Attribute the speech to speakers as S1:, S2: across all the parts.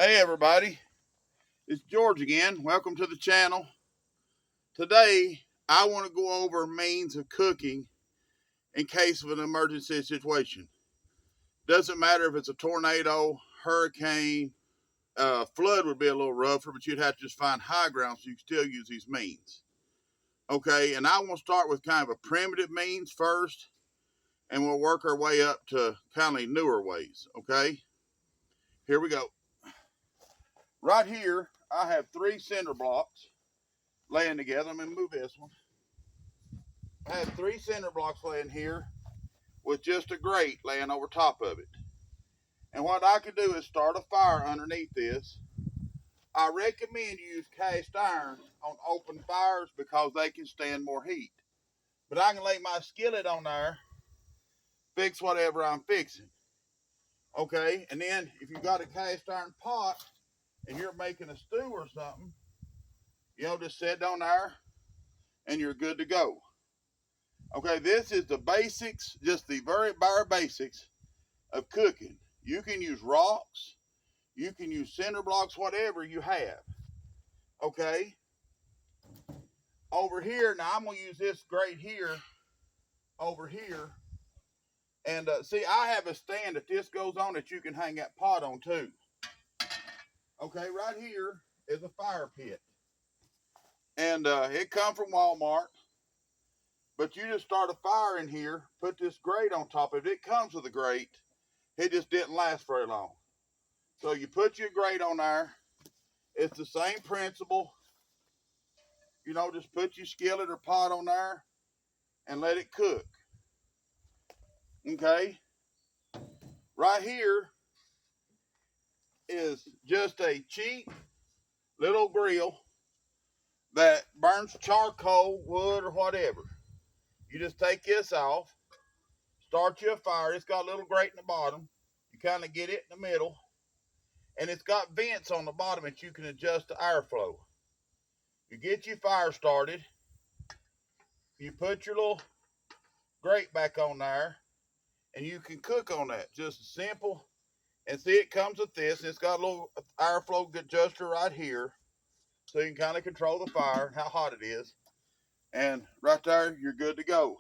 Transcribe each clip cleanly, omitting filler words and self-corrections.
S1: Hey everybody, it's George again. Welcome to the channel. Today, I want to go over means of cooking in case of an emergency situation. Doesn't matter if it's a tornado, hurricane, flood would be a little rougher, but you'd have to just find high ground so you can still use these means. Okay, and I want to start with kind of a primitive means first, and we'll work our way up to kind of newer ways. Okay, here we go. Right here, I have 3 cinder blocks laying together. I'm going to move this one. I have 3 cinder blocks laying here with just a grate laying over top of it. And what I can do is start a fire underneath this. I recommend you use cast iron on open fires because they can stand more heat. But I can lay my skillet on there, fix whatever I'm fixing. Okay, and then if you've got a cast iron pot and you're making a stew or something, just set on there and you're good to go. Okay, this is the basics, just the very bare basics of cooking. You can use rocks, you can use cinder blocks, whatever you have. Okay. Over here, now I'm going to use this grate here, over here. And see, I have a stand that this goes on that you can hang that pot on too. Okay, right here is a fire pit. And it come from Walmart. But you just start a fire in here, put this grate on top of it. It comes with a grate. It just didn't last very long. So you put your grate on there. It's the same principle. Just put your skillet or pot on there and let it cook. Okay. Right here is just a cheap little grill that burns charcoal, wood, or whatever. You just take this off, start you a fire. It's got a little grate in the bottom. You kind of get it in the middle. And it's got vents on the bottom that you can adjust the airflow. You get your fire started. You put your little grate back on there. And you can cook on that. Just simple. And see, it comes with this. And it's got a little airflow adjuster right here. So you can kind of control the fire and how hot it is. And right there, you're good to go.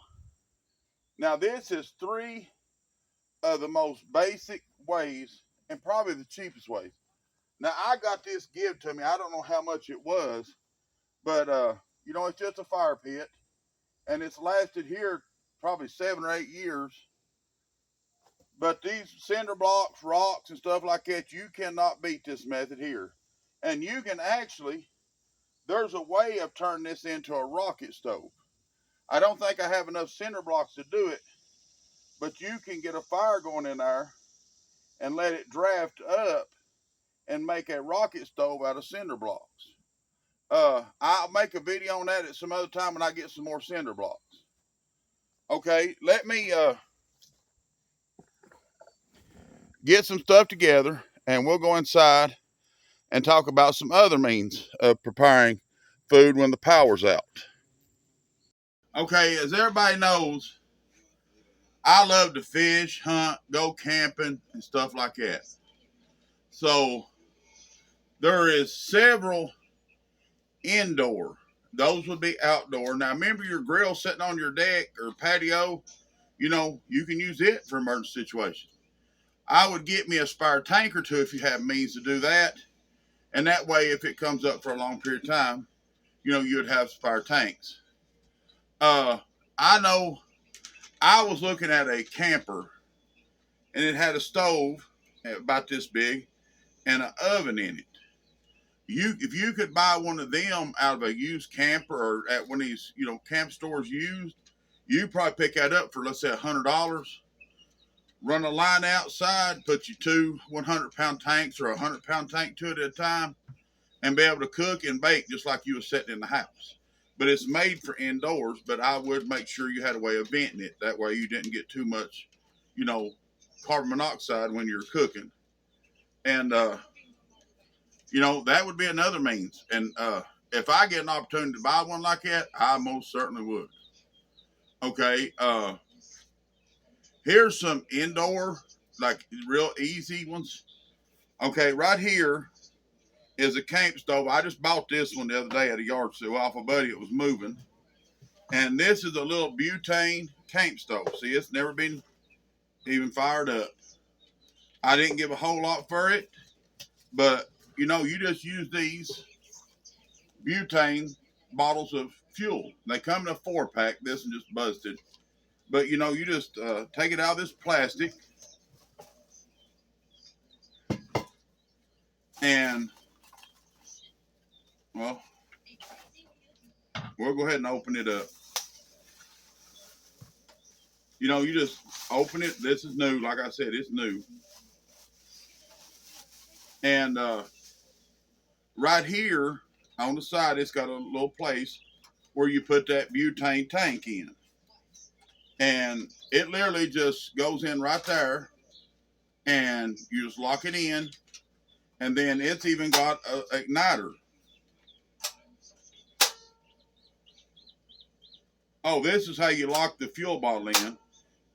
S1: Now, this is 3 of the most basic ways and probably the cheapest ways. Now, I got this give to me. I don't know how much it was. But, it's just a fire pit. And it's lasted here probably 7 or 8 years. But these cinder blocks, rocks, and stuff like that, you cannot beat this method here. And you can actually, there's a way of turning this into a rocket stove. I don't think I have enough cinder blocks to do it, but you can get a fire going in there and let it draft up and make a rocket stove out of cinder blocks. I'll make a video on that at some other time when I get some more cinder blocks. Okay, let me get some stuff together and we'll go inside and talk about some other means of preparing food when the power's out. Okay, as everybody knows, I love to fish, hunt, go camping, and stuff like that. So there is several indoor. Those would be outdoor. Now remember your grill sitting on your deck or patio, you can use it for emergency situations. I would get me a spare tank or two if you have means to do that. And that way, if it comes up for a long period of time, you would have spare tanks. I know I was looking at a camper and it had a stove about this big and an oven in it. If you could buy one of them out of a used camper or at one of these, camp stores used, you probably pick that up for, let's say, $100. Run a line outside, put you 2 100-pound tanks or a 100-pound tank to it at a time, and be able to cook and bake just like you were sitting in the house. But it's made for indoors, but I would make sure you had a way of venting it. That way you didn't get too much, carbon monoxide when you're cooking. And, that would be another means. And if I get an opportunity to buy one like that, I most certainly would. Okay. Here's some indoor, like real easy ones. Okay, right here is a camp stove. I just bought this one the other day at a yard sale off a buddy. It was moving. And this is a little butane camp stove. See, it's never been even fired up. I didn't give a whole lot for it, but you know, you just use these butane bottles of fuel. They come in a 4-pack. This one just busted. But you know, you just take it out of this plastic and, well, we'll go ahead and open it up. You know, you just open it. This is new. Like I said, it's new. And right here on the side, it's got a little place where you put that butane tank in. And it literally just goes in right there. And you just lock it in. And then it's even got an igniter. Oh, this is how you lock the fuel bottle in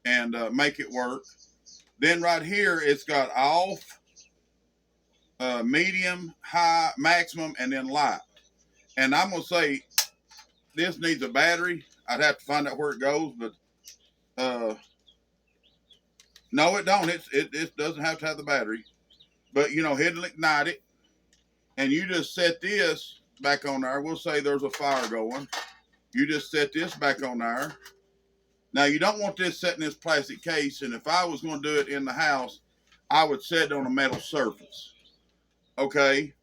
S1: and make it work. Then right here, it's got off, medium, high, maximum, and then light. And I'm going to say this needs a battery. I'd have to find out where it goes, but no, it don't. It doesn't have to have the battery. But, you know, it'll ignite it. And you just set this back on there. We'll say there's a fire going. You just set this back on there. Now, you don't want this set in this plastic case, and if I was going to do it in the house, I would set it on a metal surface. Okay?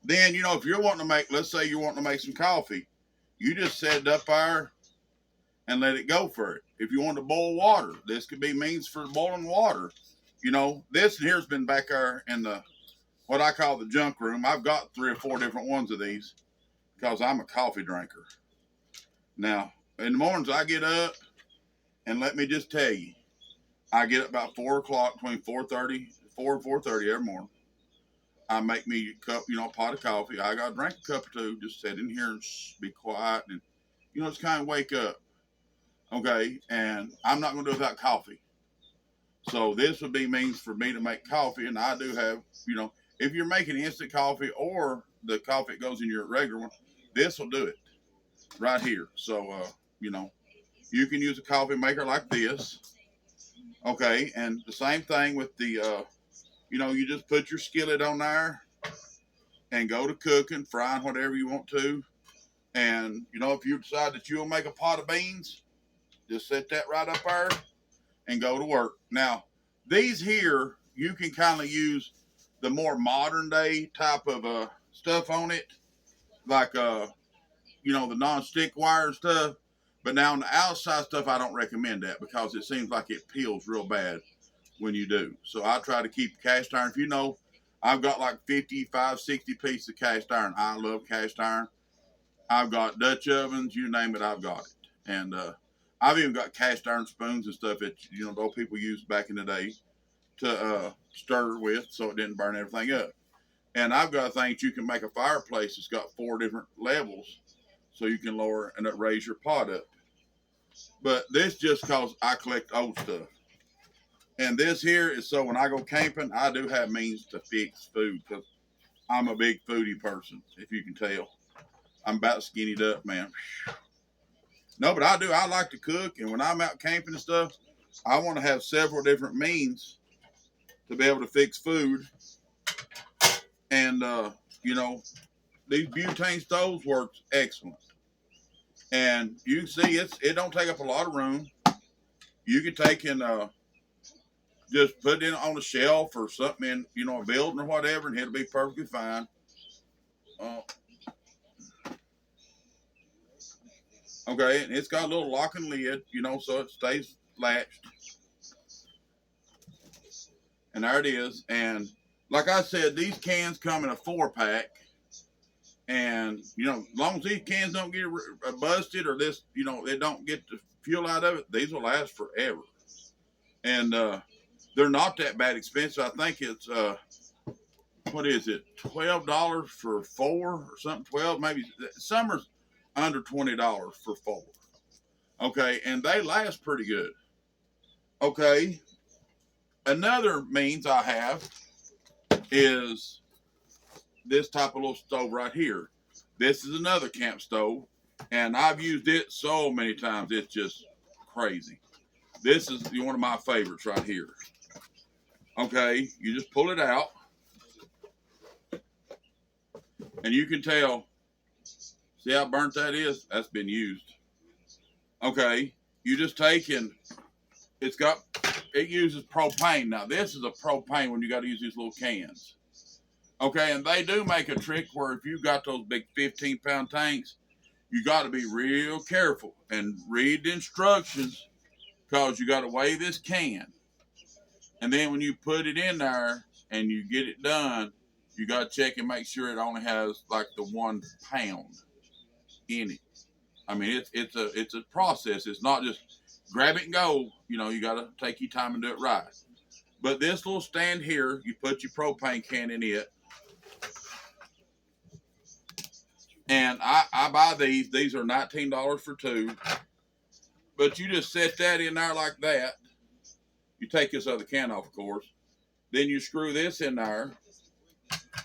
S1: Then, you know, if you're wanting to make, let's say you're wanting to make some coffee, you just set it up there and let it go for it. If you want to boil water, this could be means for boiling water. You know, this here's been back there in the, what I call the junk room. I've got 3 or 4 different ones of these because I'm a coffee drinker. Now, in the mornings I get up, and let me just tell you, I get up about 4 o'clock, between 4:30 and 4:30 every morning. I make me a cup, you know, a pot of coffee. I got to drink a cup or two, just sit in here and be quiet and, you know, just kind of wake up. Okay, and I'm not going to do it without coffee. So this would be means for me to make coffee, and I do have, you know, if you're making instant coffee or the coffee that goes in your regular one, this will do it right here. So, you know, you can use a coffee maker like this. Okay, and the same thing with the, you know, you just put your skillet on there and go to cooking, frying, whatever you want to. And, you know, if you decide that you'll make a pot of beans, just set that right up there and go to work. Now, these here, you can kind of use the more modern day type of stuff on it, like, you know, the non-stick wire stuff. But now on the outside stuff, I don't recommend that because it seems like it peels real bad when you do. So I try to keep cast iron. If you know, I've got like 55, 60 pieces of cast iron. I love cast iron. I've got Dutch ovens, you name it, I've got it. And I've even got cast iron spoons and stuff that, you know, those people used back in the day to stir with so it didn't burn everything up. And I've got things you can make a fireplace that's got 4 different levels so you can lower and raise your pot up. But this just because I collect old stuff. And this here is so when I go camping, I do have means to fix food because I'm a big foodie person, if you can tell. I'm about skinnied up, man. No, but I do. I like to cook. And when I'm out camping and stuff, I want to have several different means to be able to fix food. And, you know, these butane stoves work excellent. And you can see it don't take up a lot of room. You can take and just put it on a shelf or something in, you know, a building or whatever, and it'll be perfectly fine. Okay, and it's got a little locking lid, you know, so it stays latched. And there it is. And like I said, these cans come in a 4-pack. And, you know, as long as these cans don't get busted or this, you know, they don't get the fuel out of it, these will last forever. And they're not that bad expensive. I think it's, what is it, $12 for 4 or something, 12 maybe. Some are under $20 for 4. Okay, and they last pretty good. Okay, another means I have is this type of little stove right here. This is another camp stove, and I've used it so many times, it's just crazy. This is one of my favorites right here. Okay, you just pull it out, and you can tell, see how burnt that is? That's been used. Okay, you just take and it uses propane. Now, this is a propane when you got to use these little cans. Okay, and they do make a trick where if you've got those big 15-pound tanks, you got to be real careful and read the instructions, because you got to weigh this can. And then when you put it in there and you get it done, you got to check and make sure it only has like the 1 pound in it. I mean, it's a process. It's not just grab it and go. You know, you got to take your time and do it right. But this little stand here, you put your propane can in it. And I buy these. These are $19 for 2. But you just set that in there like that. You take this other can off, of course. Then you screw this in there.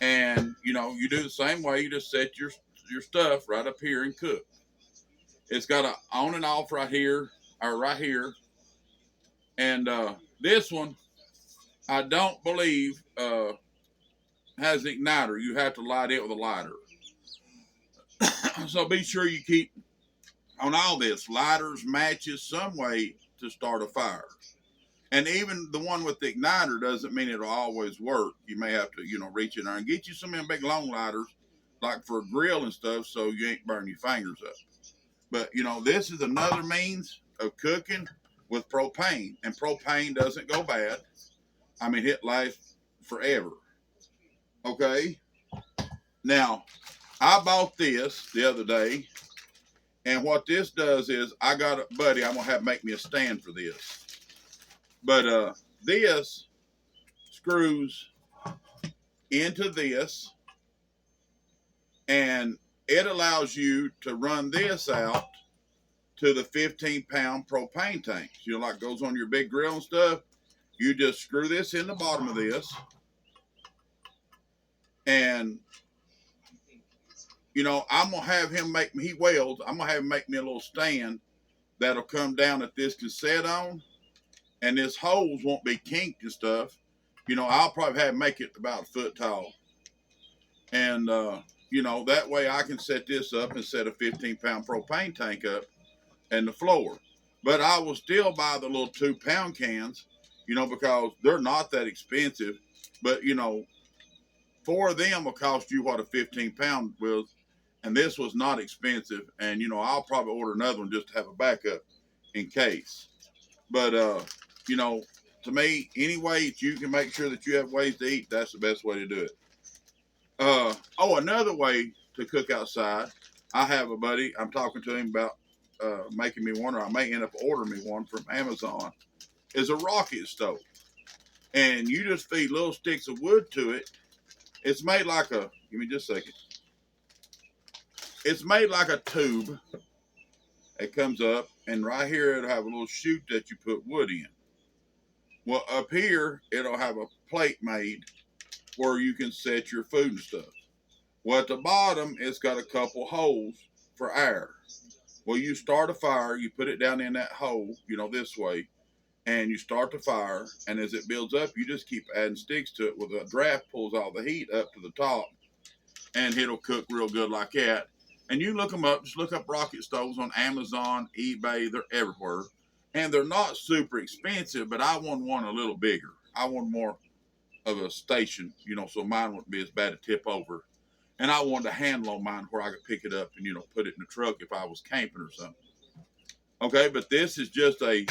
S1: And, you know, you do the same way. You just set your stuff right up here and cook. It's got an on and off right here, or right here. And this one, I don't believe has an igniter. You have to light it with a lighter. So be sure you keep on all this lighters, matches, some way to start a fire. And even the one with the igniter doesn't mean it'll always work. You may have to, you know, reach in there and get you some of them big long lighters, like for a grill and stuff, so you ain't burning your fingers up. But, you know, this is another means of cooking with propane. And propane doesn't go bad. I mean, it lasts forever. Okay? Now, I bought this the other day. And what this does is, I got a buddy, I'm going to have make me a stand for this. But this screws into this. And it allows you to run this out to the 15-pound propane tanks. You know, like goes on your big grill and stuff. You just screw this in the bottom of this. And, you know, I'm going to have him make me, he welds, I'm going to have him make me a little stand that'll come down that this can set on. And this hose won't be kinked and stuff. You know, I'll probably have him make it about 1 foot tall. And, you know, that way I can set this up and set a 15-pound propane tank up and the floor. But I will still buy the little 2-pound cans, you know, because they're not that expensive. But, you know, 4 of them will cost you what a 15-pound was. And this was not expensive. And, you know, I'll probably order another one just to have a backup in case. But, you know, to me, any way that you can make sure that you have ways to eat, that's the best way to do it. Oh, another way to cook outside, I have a buddy, I'm talking to him about making me one, or I may end up ordering me one from Amazon, is a rocket stove. And you just feed little sticks of wood to it. It's made like a, give me just a second. It's made like a tube. It comes up, and right here it'll have a little chute that you put wood in. Well, up here, it'll have a plate made where you can set your food and stuff. Well, at the bottom, it's got a couple holes for air. Well, you start a fire, you put it down in that hole, you know, this way, and you start the fire, and as it builds up, you just keep adding sticks to it. Well, the draft pulls all the heat up to the top, and it'll cook real good like that. And you look them up, just look up rocket stoves on Amazon, eBay, they're everywhere. And they're not super expensive, but I want one a little bigger. I want more of a station, you know, so mine wouldn't be as bad to tip over. And I wanted a handle on mine where I could pick it up and, you know, put it in the truck if I was camping or something. Okay, but this is just a,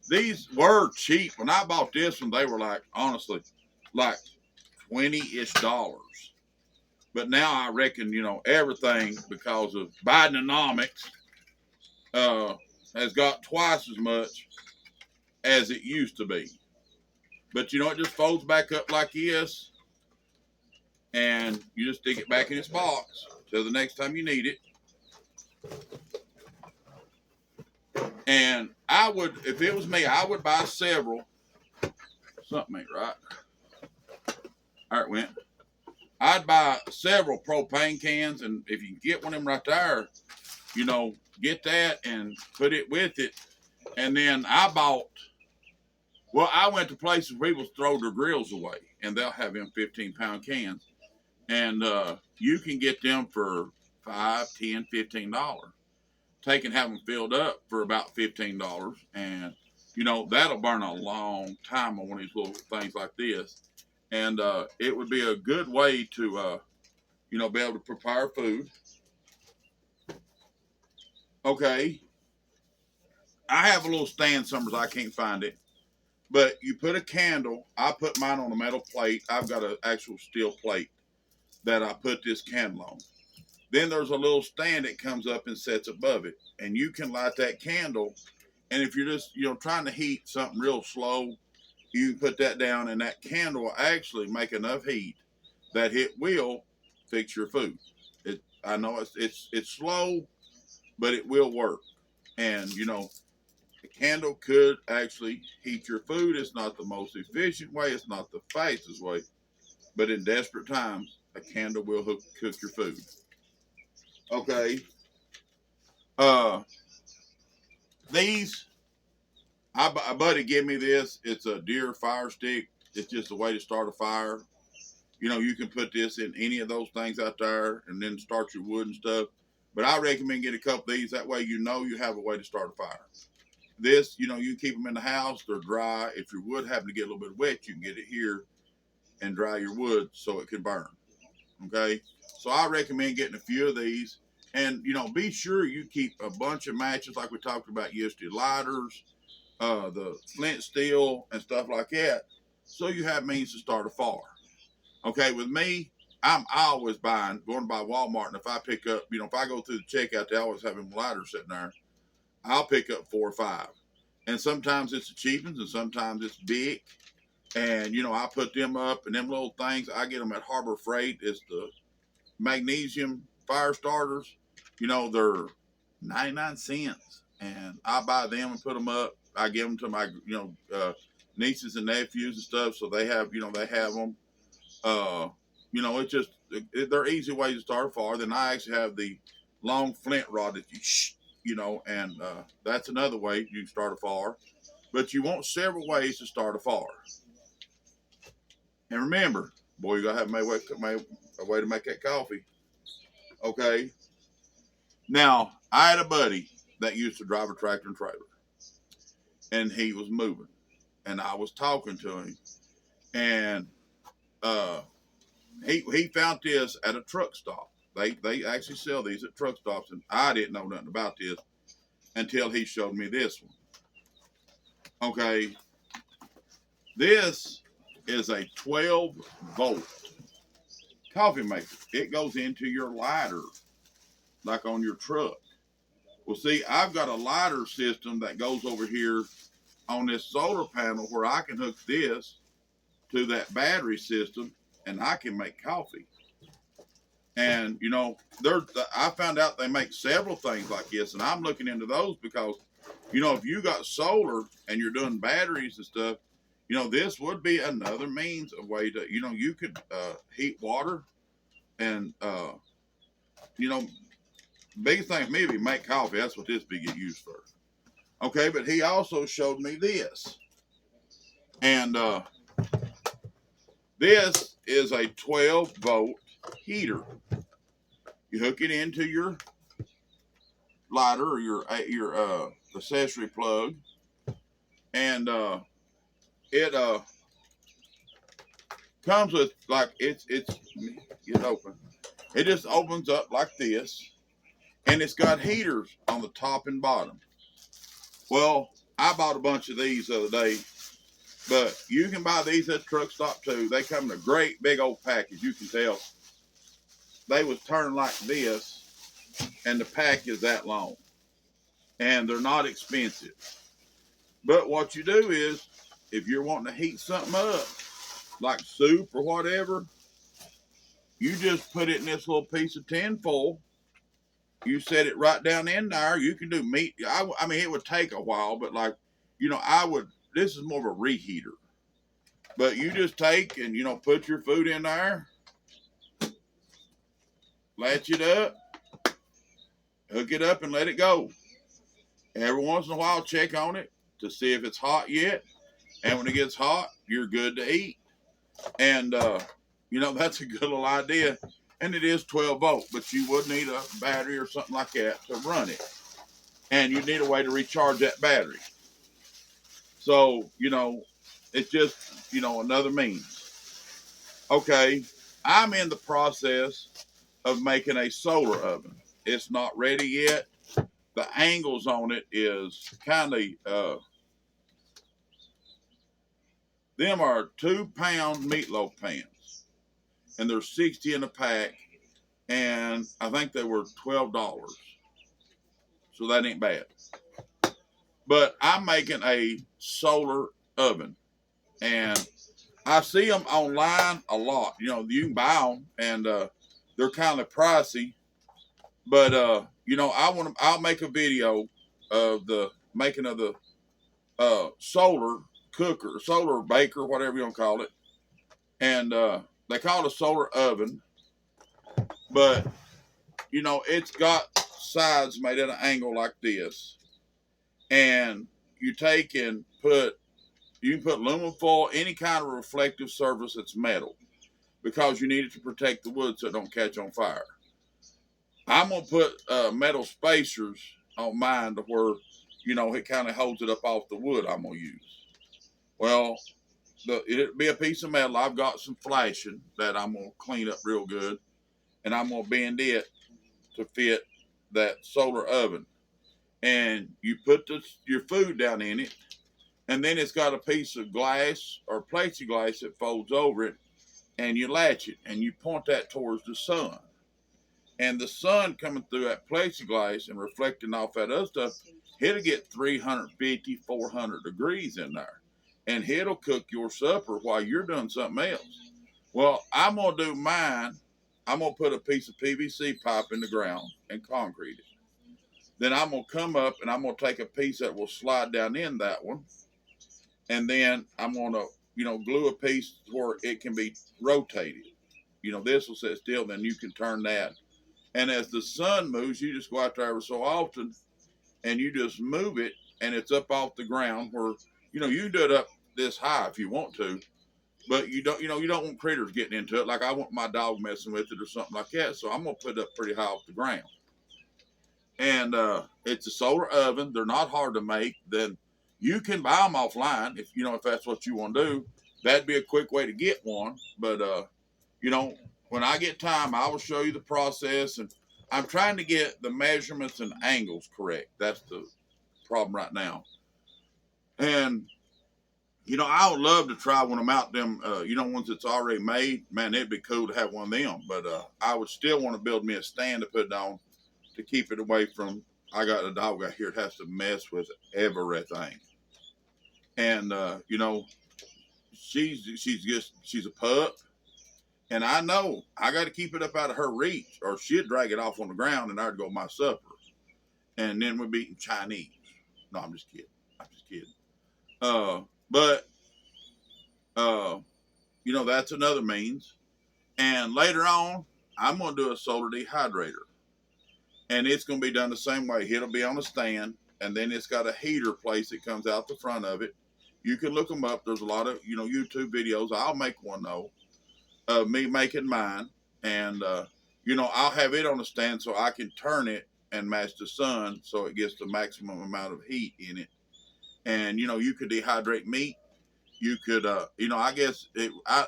S1: these were cheap. When I bought this one, they were like, honestly, like $20-ish. But now I reckon, you know, everything, because of Bidenomics, has got twice as much as it used to be. But, you know, it just folds back up like this, and you just stick it back in its box till the next time you need it. And I would, if it was me, I would buy several. Something ain't right. All right, went. I'd buy several propane cans, and if you can get one of them right there, you know, get that and put it with it. And then I bought, well, I went to places where people throw their grills away, and they'll have them 15-pound cans. And you can get them for $5, $10, $15. Take and have them filled up for about $15. And, you know, that'll burn a long time on one of these little things like this. And it would be a good way to, you know, be able to prepare food. Okay. I have a little stand somewhere, I can't find it. But you put a candle. I put mine on a metal plate. I've got an actual steel plate that I put this candle on. Then there's a little stand that comes up and sets above it. And you can light that candle. And if you're just, you know, trying to heat something real slow, you can put that down, and that candle will actually make enough heat that it will fix your food. I know it's slow, but it will work. And you know, the candle could actually heat your food. It's not the most efficient way. It's not the fastest way, but in desperate times, a candle will cook your food. Okay. These, a buddy gave me this. It's a deer fire stick. It's just a way to start a fire. You know, you can put this in any of those things out there and then start your wood and stuff. But I recommend get a couple of these. That way you know you have a way to start a fire. This, you know, you can keep them in the house. They're dry. If your wood happen to get a little bit wet, you can get it here and dry your wood so it can burn. Okay? So I recommend getting a few of these. And, you know, be sure you keep a bunch of matches like we talked about yesterday. Lighters, the flint steel, and stuff like that. So you have means to start a fire. Okay, with me, I'm always going to buy Walmart, and if I pick up, you know, if I go through the checkout, they always have them lighters sitting there. I'll pick up 4 or 5. And sometimes it's the cheap ones, and sometimes it's big. And, you know, I put them up, and them little things, I get them at Harbor Freight. It's the magnesium fire starters. You know, they're 99 cents. And I buy them and put them up. I give them to my, you know, nieces and nephews and stuff, so they have, you know, they have them. You know, it's just, they're easy ways to start a fire. Then I actually have the long flint rod that you know, and that's another way you can start a fire. But you want several ways to start a fire. And remember, boy, you gotta have a way to make that coffee. Okay. Now, I had a buddy that used to drive a tractor and trailer, and he was moving, and I was talking to him, and he found this at a truck stop. They actually sell these at truck stops, and I didn't know nothing about this until he showed me this one. Okay, this is a 12-volt coffee maker. It goes into your lighter, like on your truck. Well, see, I've got a lighter system that goes over here on this solar panel where I can hook this to that battery system, and I can make coffee. And, you know, I found out they make several things like this, and I'm looking into those because, you know, if you got solar and you're doing batteries and stuff, you know, this would be another means of way to, you know, you could heat water and, you know, biggest thing for me would be make coffee. That's what this be get used for. Okay, but he also showed me this. And this is a 12-volt heater. You hook it into your lighter or your accessory plug, and it comes with, like, it's get open. It just opens up like this, and it's got heaters on the top and bottom. Well, I bought a bunch of these the other day, but you can buy these at the truck stop too. They come in a great big old package. You can tell they was turned like this, and the pack is that long, and they're not expensive. But what you do is, if you're wanting to heat something up, like soup or whatever, you just put it in this little piece of tin foil. You set it right down in there. You can do meat. I mean, it would take a while, but, like, you know, this is more of a reheater. But you just take and, you know, put your food in there, latch it up, hook it up, and let it go. Every once in a while, check on it to see if it's hot yet. And when it gets hot, you're good to eat. And, you know, that's a good little idea. And it is 12 volt, but you would need a battery or something like that to run it. And you need a way to recharge that battery. So, you know, it's just, you know, another means. Okay, I'm in the process of making a solar oven. It's not ready yet. The angles on it is kind of, them are 2-pound meatloaf pans, and they're 60 in a pack, and I think they were $12. So that ain't bad. But I'm making a solar oven, and I see them online a lot. You know, you can buy them, and they're kind of pricey. But you know, I'll make a video of the making of the solar cooker, solar baker, whatever you want to call it, and they call it a solar oven. But you know, it's got sides made at an angle like this, and you take and you can put aluminum foil, any kind of reflective surface that's metal, because you need it to protect the wood so it don't catch on fire. I'm going to put metal spacers on mine to where, you know, it kind of holds it up off the wood I'm going to use. Well, it'll be a piece of metal. I've got some flashing that I'm going to clean up real good, and I'm going to bend it to fit that solar oven. And you put your food down in it, and then it's got a piece of glass or plexiglass that folds over it, and you latch it, and you point that towards the sun. And the sun coming through that plexiglass and reflecting off that other stuff, it'll get 350, 400 degrees in there. And it'll cook your supper while you're doing something else. Well, I'm going to do mine. I'm going to put a piece of PVC pipe in the ground and concrete it. Then I'm going to come up and I'm going to take a piece that will slide down in that one. And then I'm going to, you know, glue a piece where it can be rotated. You know, this will sit still, then you can turn that. And as the sun moves, you just go out there every so often and you just move it, and it's up off the ground where, you know, you can do it up this high if you want to, but you don't, you know, you don't want critters getting into it. Like I want my dog messing with it or something like that. So I'm going to put it up pretty high off the ground. And it's a solar oven. They're not hard to make. Then you can buy them offline if, you know, if that's what you want to do. That'd be a quick way to get one. But, you know, when I get time, I will show you the process, and I'm trying to get the measurements and angles correct. That's the problem right now. And, you know, I would love to try one of them out, them, you know, ones that's already made. Man, it'd be cool to have one of them. But I would still want to build me a stand to put it on to keep it away from, I got a dog out here that has to mess with everything. And, you know, she's a pup. And I know I got to keep it up out of her reach, or she'd drag it off on the ground, and I'd go my supper. And then we'd be eating Chinese. No, I'm just kidding. But you know, that's another means. And later on, I'm going to do a solar dehydrator. And it's going to be done the same way. It'll be on a stand, and then it's got a heater place that comes out the front of it. You can look them up. There's a lot of, you know, YouTube videos. I'll make one, though. Me making mine, and you know, I'll have it on a stand so I can turn it and match the sun so it gets the maximum amount of heat in it. And you know, you could dehydrate meat. You could, you know, I guess I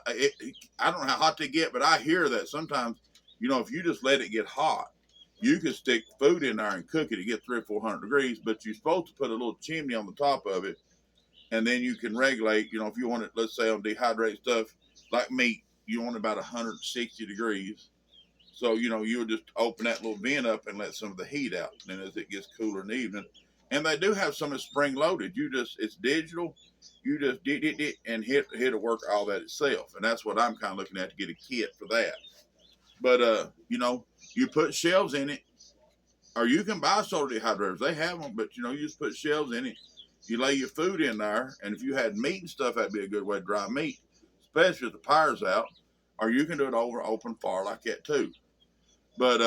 S1: don't know how hot they get, but I hear that sometimes, you know, if you just let it get hot, you could stick food in there and cook it. It get 300 or 400 degrees, but you're supposed to put a little chimney on the top of it, and then you can regulate. You know, if you want it, let's say on dehydrated stuff like meat, you want about 160 degrees. So, you know, you'll just open that little vent up and let some of the heat out. And then as it gets cooler in the evening, and they do have some that's spring loaded. It's digital. You just did it and hit to work all that itself. And that's what I'm kind of looking at, to get a kit for that. But, you know, you put shelves in it, or you can buy solar dehydrators. They have them, but, you know, you just put shelves in it. You lay your food in there. And if you had meat and stuff, that'd be a good way to dry meat. especially if the power's out, or you can do it over open fire like that too. But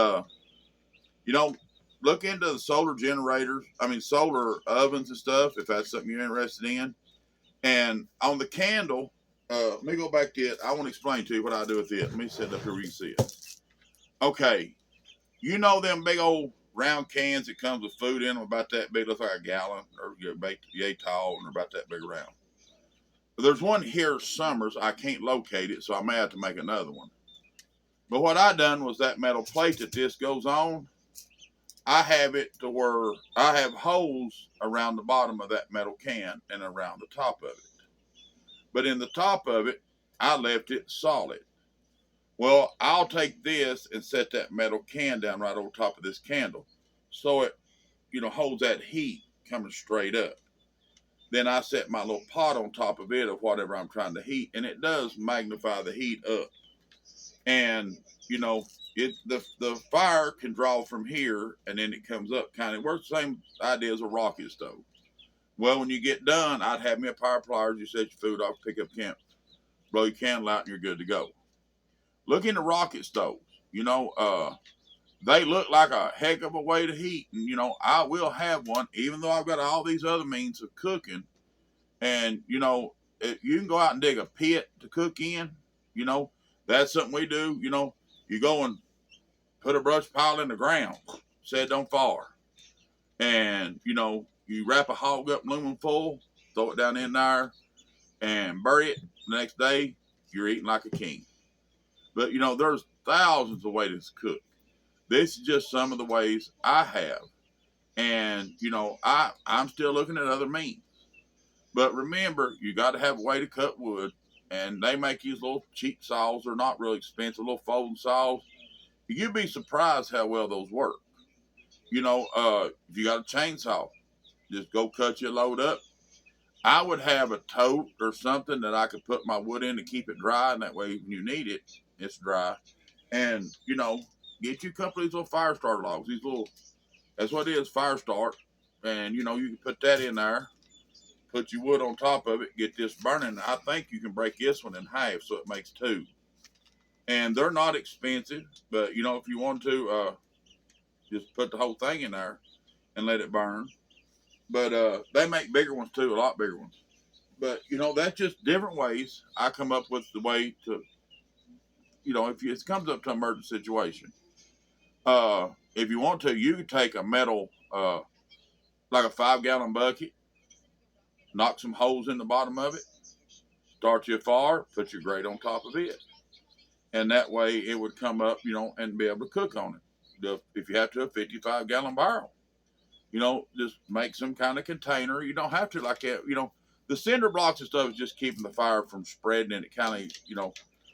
S1: you know, look into the solar generators. I mean, solar ovens and stuff. If that's something you're interested in. And on the candle, let me go back to it. I want to explain to you what I do with it. Let me set it up here where you can see it. Okay, you know them big old round cans that comes with food in them, about that big, looks like a gallon, or yay tall, and they're about that big around. But there's one here, Summers. I can't locate it, so I may have to make another one. But what I done was that metal plate that this goes on, I have it to where I have holes around the bottom of that metal can and around the top of it. But in the top of it, I left it solid. Well, I'll take this and set that metal can down right over top of this candle, so it, holds that heat coming straight up. Then I set my little pot on top of it of whatever I'm trying to heat, and it does magnify the heat up. And the fire can draw from here, and then it comes up. Kind of works the same idea as a rocket stove. Well, when you get done, I'd have me a power pliers. You set your food off, pick up camp, blow your candle out, and you're good to go. Look into rocket stoves. They look like a heck of a way to heat. And, I will have one, even though I've got all these other means of cooking. And, if you can go out and dig a pit to cook in, that's something we do. You go and put a brush pile in the ground, set it on fire. And, you wrap a hog up aluminum foil, throw it down in there, and bury it. The next day, you're eating like a king. But, there's thousands of ways to cook. This is just some of the ways I have. And, I'm still looking at other means. But remember, you got to have a way to cut wood. And they make these little cheap saws. They're not really expensive, little folding saws. You'd be surprised how well those work. If you got a chainsaw, just go cut your load up. I would have a tote or something that I could put my wood in to keep it dry. And that way, when you need it, it's dry. And, get you a couple of these little fire starter logs. That's what it is, fire start. And, you can put that in there, put your wood on top of it, get this burning. I think you can break this one in half so it makes two. And they're not expensive, but, if you want to, just put the whole thing in there and let it burn. But they make bigger ones too, a lot bigger ones. But, that's just different ways I come up with the way to, if it comes up to an emergency situation. If you want to, you can take a metal, like a 5-gallon bucket, knock some holes in the bottom of it, start your fire, put your grate on top of it. And that way it would come up, and be able to cook on it. If you have to, a 55-gallon barrel. Just make some kind of container. You don't have to like that. The cinder blocks and stuff is just keeping the fire from spreading, and it kind of,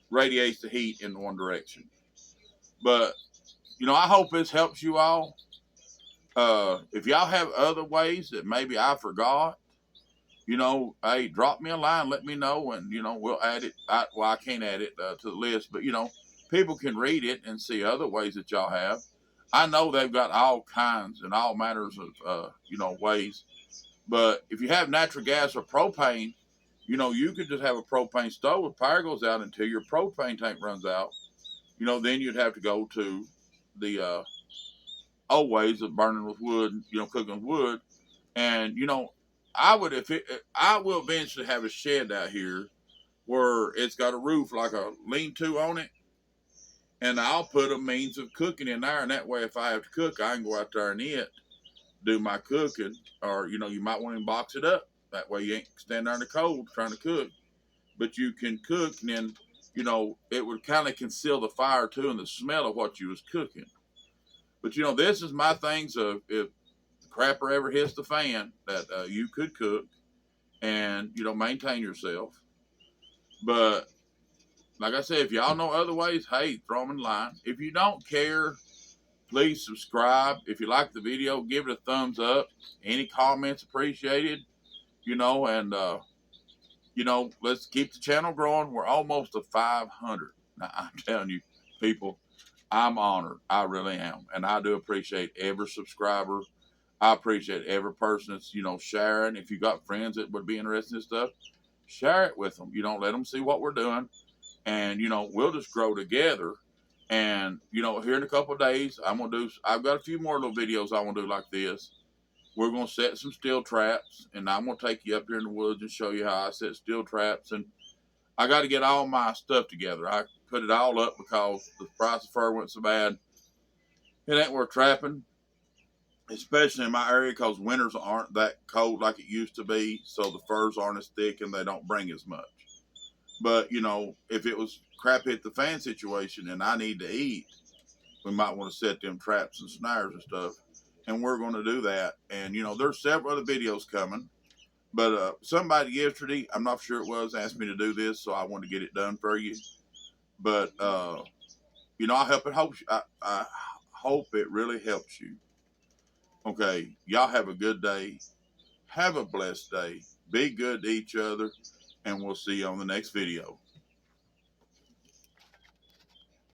S1: radiates the heat in one direction. But, I hope this helps you all. If y'all have other ways that maybe I forgot, hey, drop me a line, let me know, and, we'll add it. I can't add it to the list, but, people can read it and see other ways that y'all have. I know they've got all kinds and all manners of, ways. But if you have natural gas or propane, you could just have a propane stove. If power goes out until your propane tank runs out, then you'd have to go to the old ways of burning with wood, cooking with wood. And, I will eventually have a shed out here where it's got a roof like a lean-to on it. And I'll put a means of cooking in there. And that way, if I have to cook, I can go out there and do my cooking. Or, you might want to box it up. That way you ain't standing there in the cold trying to cook. But you can cook, and then, it would kind of conceal the fire too and the smell of what you was cooking. But, this is my things of if the crapper ever hits the fan, that you could cook and, maintain yourself. But, like I said, if y'all know other ways, hey, throw them in line. If you don't care, please subscribe. If you like the video, give it a thumbs up. Any comments appreciated, and, let's keep the channel growing. We're almost to 500. Now, I'm telling you, people, I'm honored. I really am. And I do appreciate every subscriber. I appreciate every person that's, sharing. If you got friends that would be interested in this stuff, share it with them. You know, let them see what we're doing, and you know, we'll just grow together. And you know, here in a couple of days, I've got a few more little videos I want to do like this. We're gonna set some steel traps, and I'm gonna take you up here in the woods and show you how I set steel traps. And I got to get all my stuff together. I put it all up because the price of fur went so bad. It ain't worth trapping, especially in my area, because winters aren't that cold like it used to be, so the furs aren't as thick and they don't bring as much. But you know, if it was crap hit the fan situation and I need to eat, we might want to set them traps and snares and stuff, and we're going to do that. And you know, there's several other videos coming, but somebody yesterday, I'm not sure it was, asked me to do this, so I wanted to get it done for you. But you know, I hope it really helps you. Okay, y'all have a good day. Have a blessed day. Be good to each other, and we'll see you on the next video.